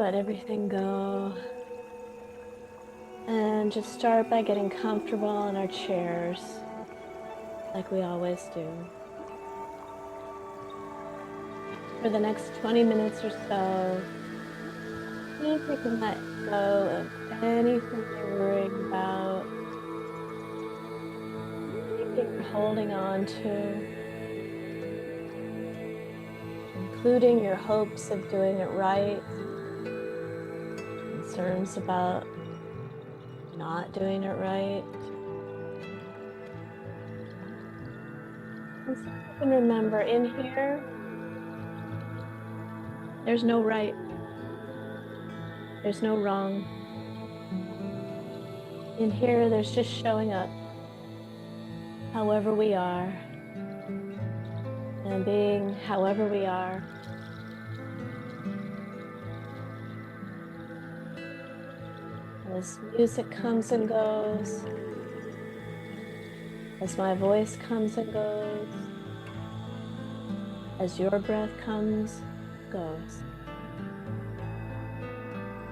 let everything go. And just start by getting comfortable in our chairs, like we always do. For the next 20 minutes or so, see if you can let go of anything you're worrying about, anything you're holding on to, including your hopes of doing it right, concerns about not doing it right. And see if you can remember, in here, there's no right, there's no wrong. In here, there's just showing up however we are and being however we are. As music comes and goes, as my voice comes and goes, as your breath comes, goes.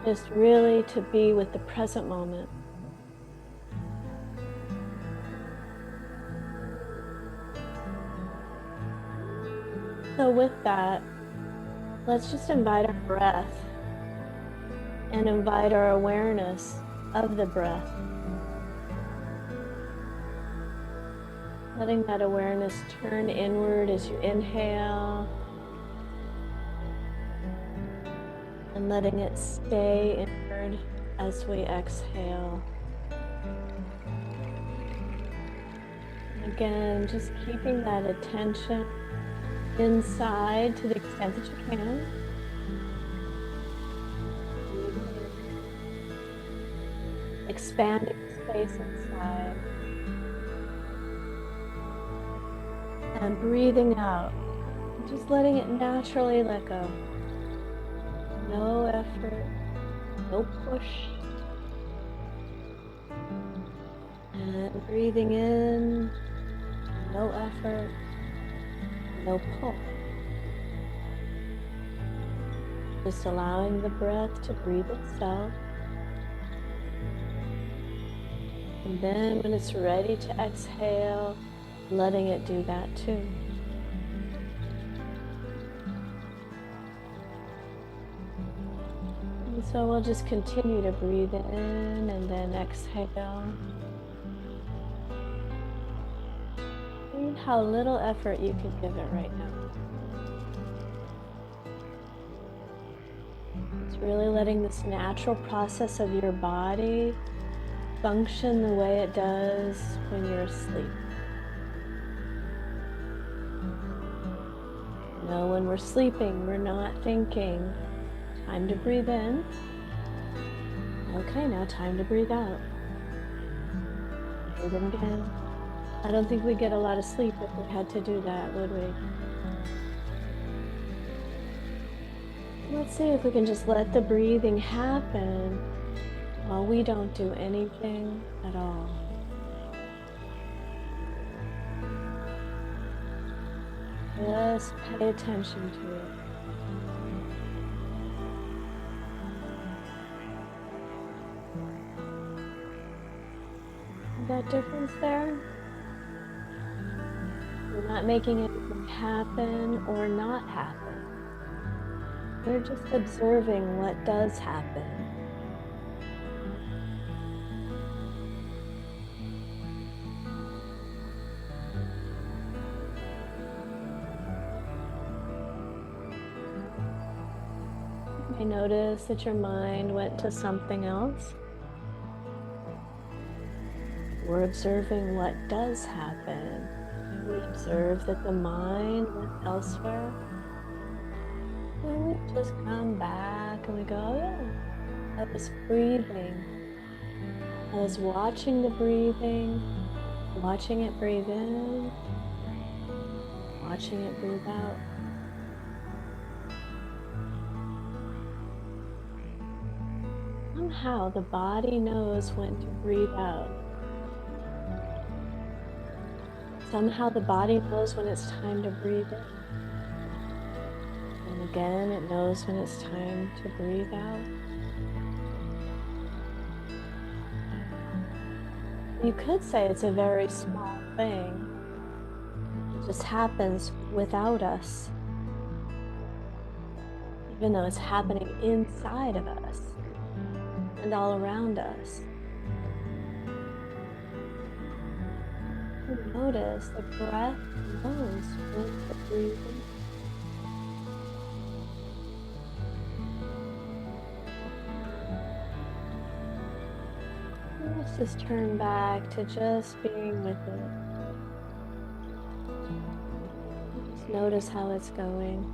Just really to be with the present moment. So with that, let's just invite our breath and invite our awareness of the breath. Letting that awareness turn inward as you inhale and letting it stay inward as we exhale. And again, just keeping that attention inside to the extent that you can. Expanding space inside. And breathing out. Just letting it naturally let go. No effort, no push. And breathing in, no effort, no pull. Just allowing the breath to breathe itself. And then when it's ready to exhale, letting it do that too. And so we'll just continue to breathe in and then exhale. See how little effort you can give it right now. It's really letting this natural process of your body function the way it does when you're asleep. You know, when we're sleeping, we're not thinking. Time to breathe in. Okay, now time to breathe out. Breathe in again. I don't think we'd get a lot of sleep if we had to do that, would we? Let's see if we can just let the breathing happen while we don't do anything at all. Just pay attention to it. See that difference there? We're not making anything happen or not happen. We're just observing what does happen. You may notice that your mind went to something else. We're observing what does happen. We observe that the mind went elsewhere. And we just come back and we go, oh yeah, I was breathing. I was watching the breathing, watching it breathe in, watching it breathe out. Somehow the body knows when to breathe out. Somehow the body knows when it's time to breathe in. And again, it knows when it's time to breathe out. You could say it's a very small thing. It just happens without us, even though it's happening inside of us and all around us. Notice the breath knows when to breathe in. Let's just turn back to just being with it. Just notice how it's going.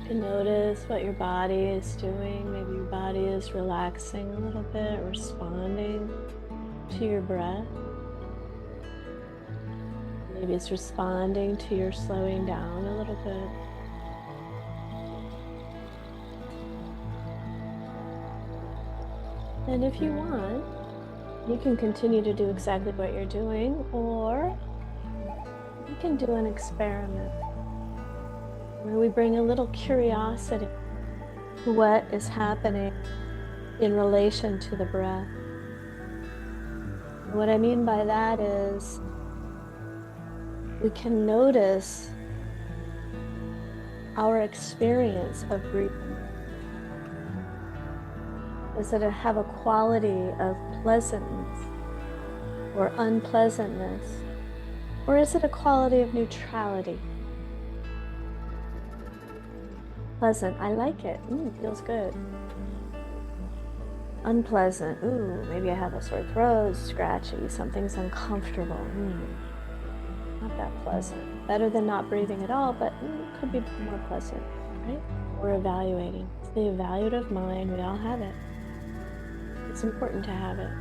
And notice what your body is doing. Maybe your body is relaxing a little bit, responding to your breath. Maybe it's responding to your slowing down a little bit. And if you want, you can continue to do exactly what you're doing, or you can do an experiment where we bring a little curiosity to what is happening in relation to the breath. What I mean by that is we can notice our experience of breathing. Does it have a quality of pleasantness or unpleasantness? Or is it a quality of neutrality? Pleasant, I like it. Feels good. Unpleasant, maybe I have a sore throat, scratchy, something's uncomfortable. Not that pleasant. Better than not breathing at all, but could be more pleasant, right? We're evaluating. It's the evaluative mind, we all have it. It's important to have it.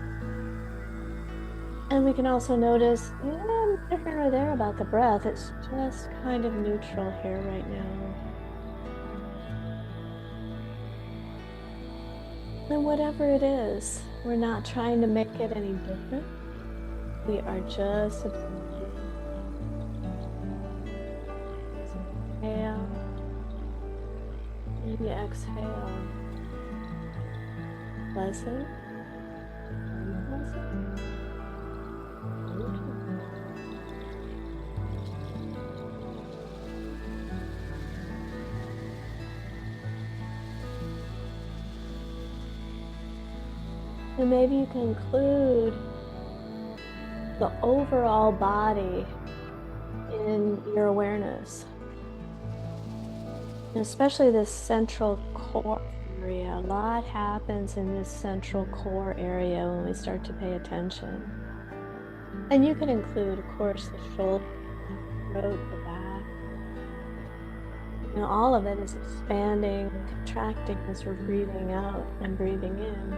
And we can also notice, I'm different right there about the breath. It's just kind of neutral here right now. And whatever it is, we're not trying to make it any different. We are just observing. Inhale. Maybe exhale. Pleasant. Unpleasant. And maybe you can include the overall body in your awareness, and especially this central core area. A lot happens in this central core area when we start to pay attention. And you can include, of course, the shoulder, the throat, the back. All of it is expanding, contracting as we're breathing out and breathing in.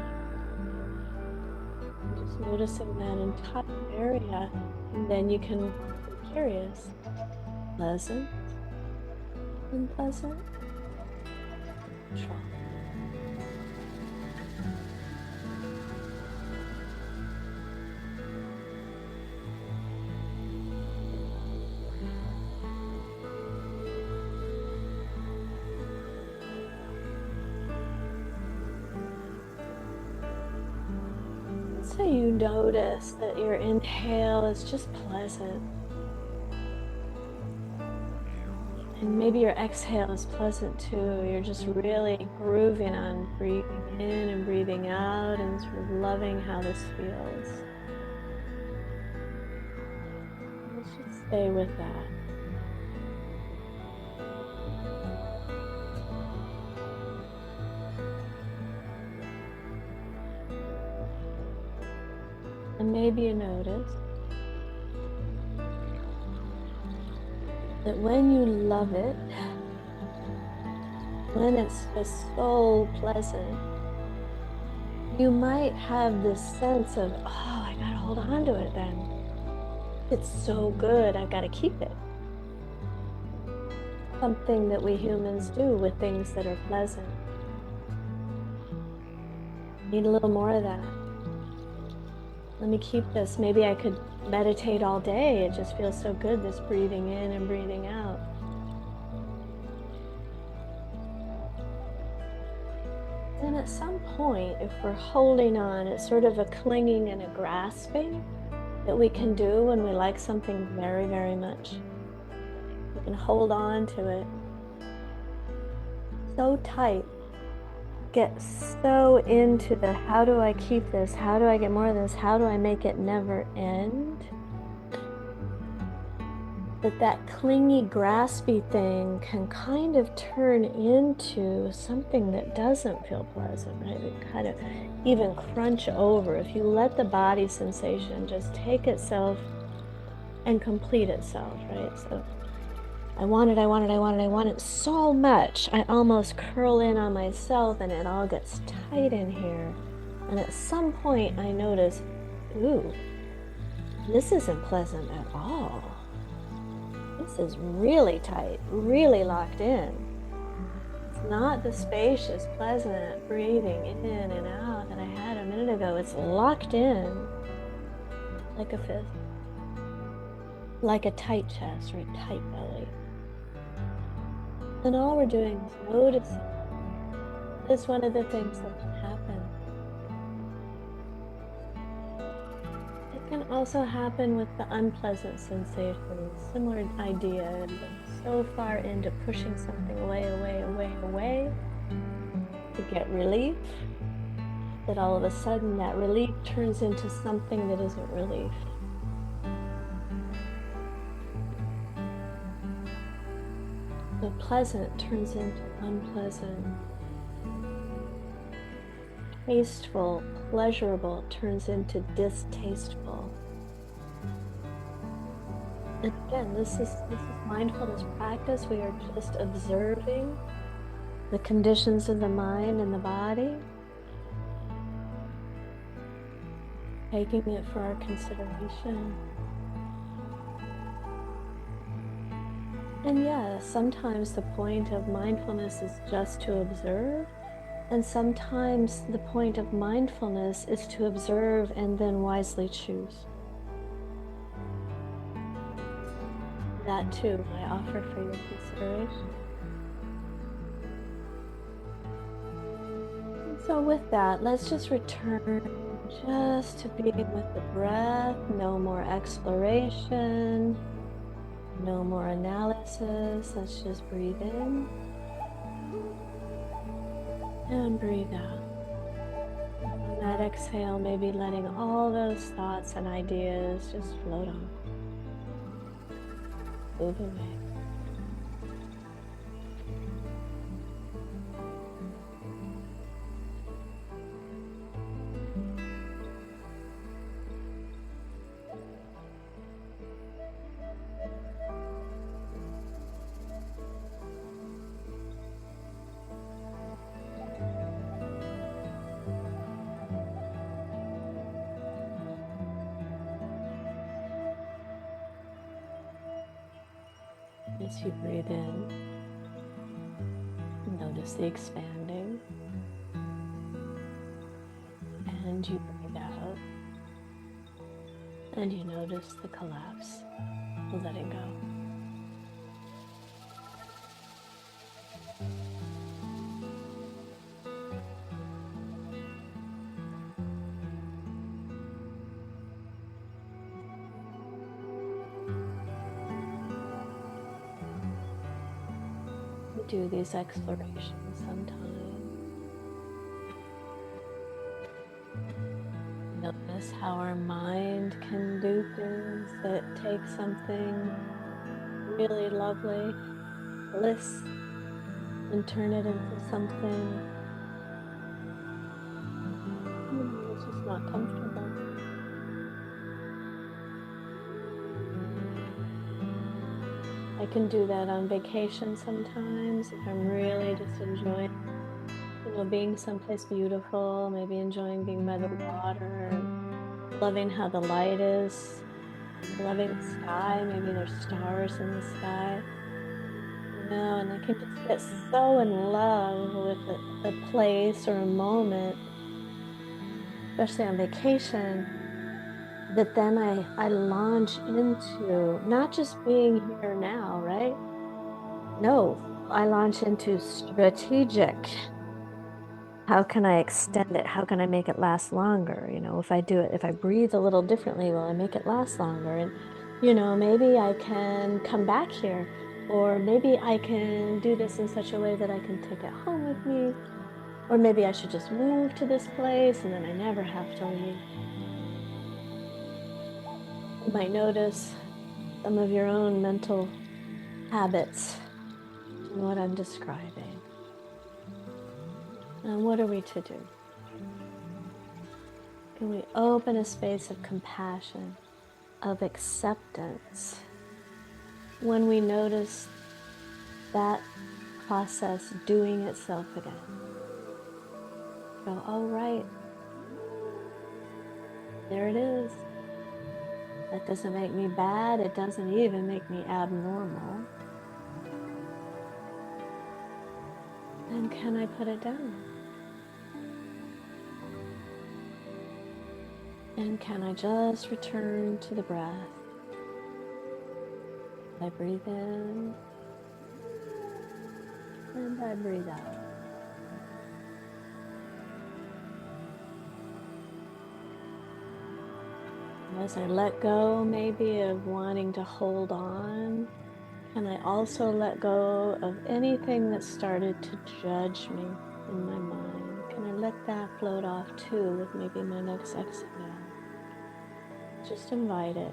Just noticing that entire area, and then you can be curious. Pleasant, unpleasant, neutral. So you notice that your inhale is just pleasant. And maybe your exhale is pleasant too. You're just really grooving on breathing in and breathing out and sort of loving how this feels. Let's just stay with that. And maybe you notice that when you love it, when it's just so pleasant, you might have this sense of, oh, I gotta hold on to it then. It's so good, I gotta keep it. Something that we humans do with things that are pleasant. Need a little more of that. Let me keep this. Maybe I could meditate all day. It just feels so good, this breathing in and breathing out. And at some point, if we're holding on, it's sort of a clinging and a grasping that we can do when we like something very, very much. We can hold on to it so tight, get so into the how do I keep this? How do I get more of this? How do I make it never end? That clingy, graspy thing can kind of turn into something that doesn't feel pleasant, right? It kind of even crunch over. If you let the body sensation just take itself and complete itself, right? So I want it, I want it, I want it, I want it so much. I almost curl in on myself and it all gets tight in here. And at some point I notice, ooh, this isn't pleasant at all. This is really tight, really locked in. It's not the spacious, pleasant breathing in and out that I had a minute ago. It's locked in like a fist, like a tight chest or a tight belly. And all we're doing is noticing. It's one of the things that can happen. It can also happen with the unpleasant sensations, similar idea, so far into pushing something away to get relief, that all of a sudden that relief turns into something that isn't relief. The pleasant turns into unpleasant. Tasteful, pleasurable turns into distasteful. And again, this is mindfulness practice. We are just observing the conditions of the mind and the body, taking it for our consideration. And yeah, sometimes the point of mindfulness is just to observe, and sometimes the point of mindfulness is to observe and then wisely choose. That too, I offer for your consideration. And so with that, let's just return just to being with the breath. No more exploration, no more analysis. Let's just breathe in and breathe out. On that exhale, maybe letting all those thoughts and ideas just float on. Move away. As you breathe in, notice the expanding, and you breathe out, and you notice the collapse, letting go. We do these explorations sometimes. Notice how our mind can do things that take something really lovely, bliss, and turn it into something that's just not comfortable. I can do that on vacation sometimes if I'm really just enjoying being someplace beautiful, maybe enjoying being by the water, loving how the light is, loving the sky, maybe there's stars in the sky, and I can just get so in love with a place or a moment, especially on vacation, that then I launch into not just being here now, right? No, I launch into strategic. How can I extend it? How can I make it last longer? If I do it, if I breathe a little differently, will I make it last longer? And, maybe I can come back here, or maybe I can do this in such a way that I can take it home with me, or maybe I should just move to this place and then I never have to leave. You might notice some of your own mental habits in what I'm describing. And what are we to do? Can we open a space of compassion, of acceptance, when we notice that process doing itself again? Go, oh, right, there it is. That doesn't make me bad. It doesn't even make me abnormal. And can I put it down? And can I just return to the breath? I breathe in and I breathe out. As I let go, maybe of wanting to hold on, can I also let go of anything that started to judge me in my mind? Can I let that float off too with maybe my next exhale? Just invite it.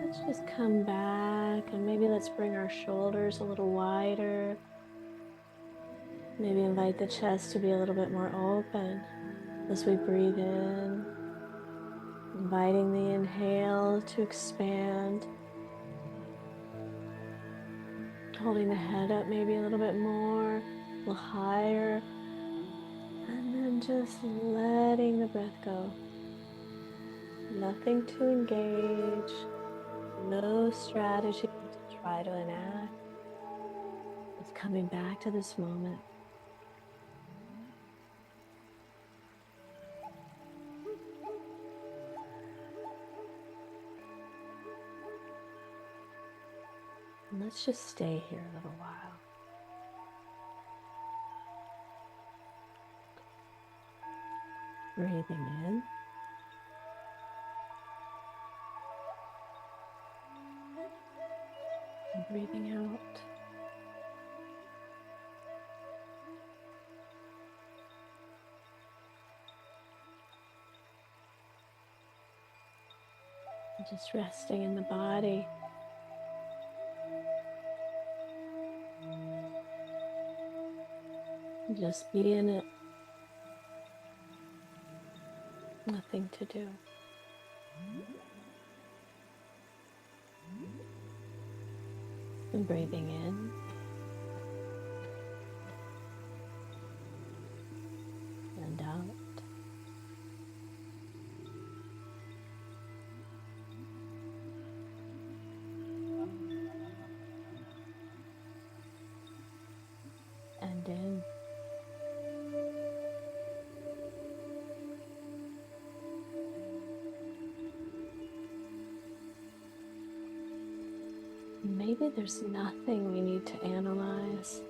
Let's just come back and maybe let's bring our shoulders a little wider. Maybe invite the chest to be a little bit more open as we breathe in, inviting the inhale to expand, holding the head up maybe a little bit more, a little higher, and then just letting the breath go. Nothing to engage, no strategy to try to enact. Just coming back to this moment. And let's just stay here a little while. Breathing in. And breathing out. And just resting in the body. And just be in it. Nothing to do. And breathing in. And out. And in. Maybe there's nothing we need to analyze.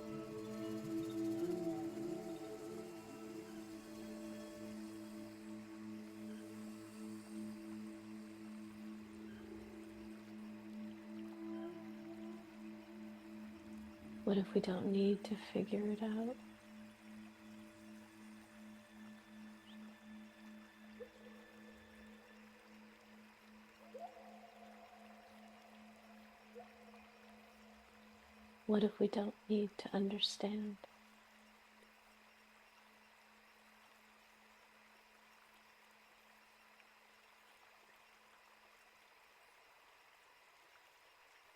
What if we don't need to figure it out? What if we don't need to understand?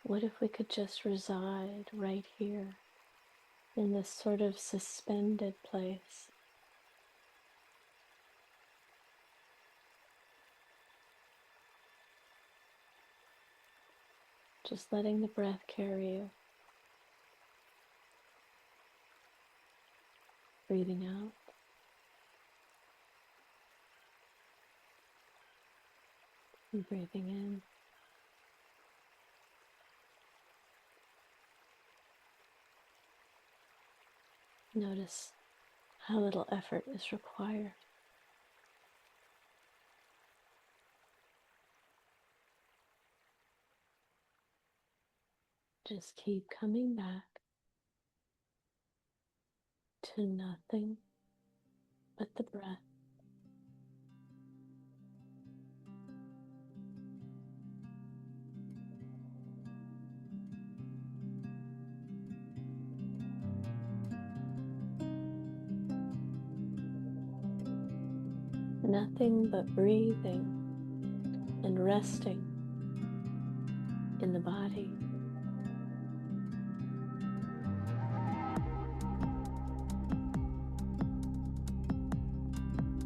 What if we could just reside right here in this sort of suspended place? Just letting the breath carry you. Breathing out. And breathing in. Notice how little effort is required. Just keep coming back to nothing but the breath. Nothing but breathing and resting in the body.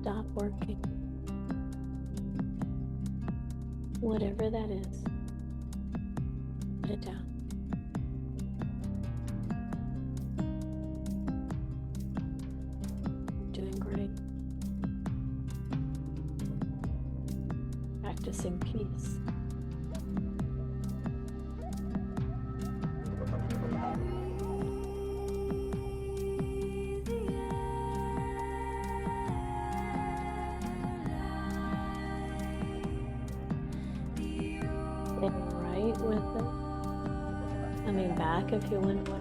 Stop working. Whatever that is, put it down. Doing great. Practicing peace. Staying right with it. Coming back if you went away.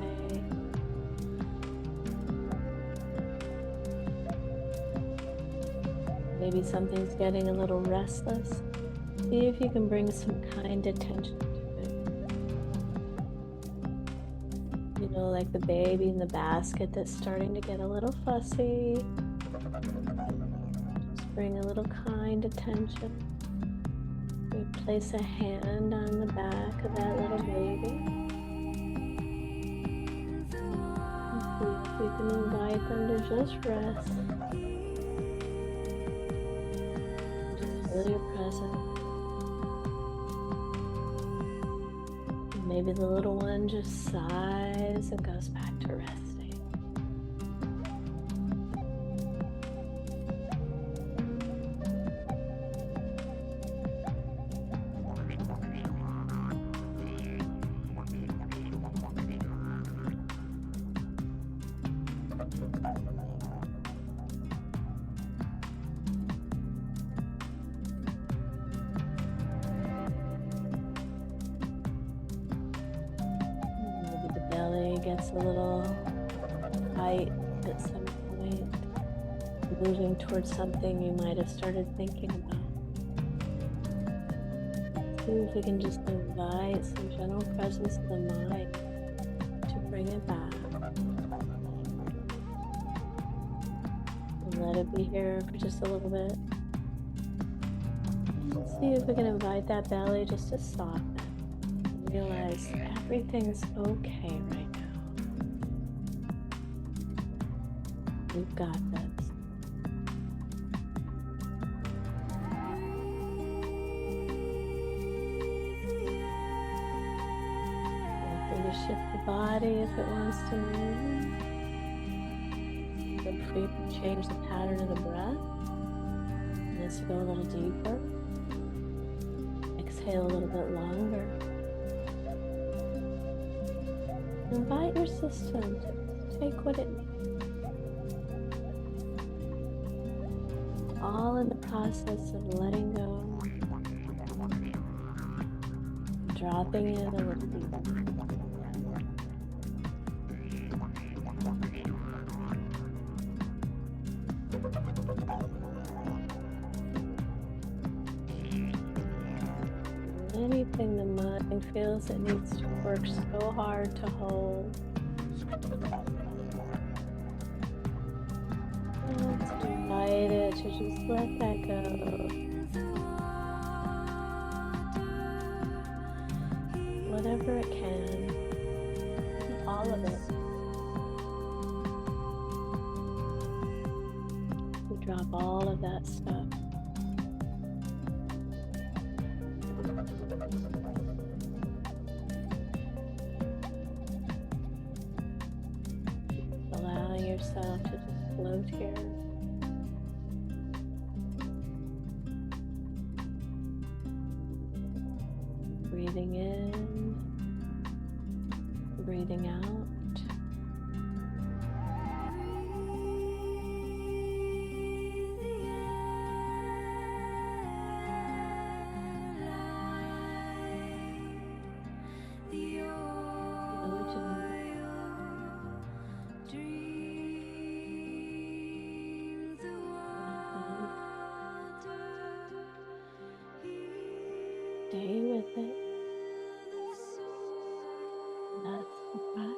Maybe something's getting a little restless. See if you can bring some kind attention to it. You know, like the baby in the basket that's starting to get a little fussy. Just bring a little kind attention. We place a hand on the back of that little baby. And see if we can invite them to just rest. Feel your presence. Maybe the little one just sighs and goes back to resting. Belly gets a little tight at some point, moving towards something you might have started thinking about. See if we can just invite some general presence of the mind to bring it back. And let it be here for just a little bit. See if we can invite that belly just to soften. Realize everything's okay right now. We've got this. Feel free to shift the body if it wants to move. Feel free to change the pattern of the breath. Let's go a little deeper. Exhale a little bit longer. Invite your system to take what it needs. All in the process of letting go, dropping in a little deeper. Anything the mind feels it needs to work so hard to hold. Let's invite it to just let that go. whatever it can, all of it. We drop all of that stuff. Allow yourself to just float here. Breathing in, breathing out. Stay with it. That's the practice.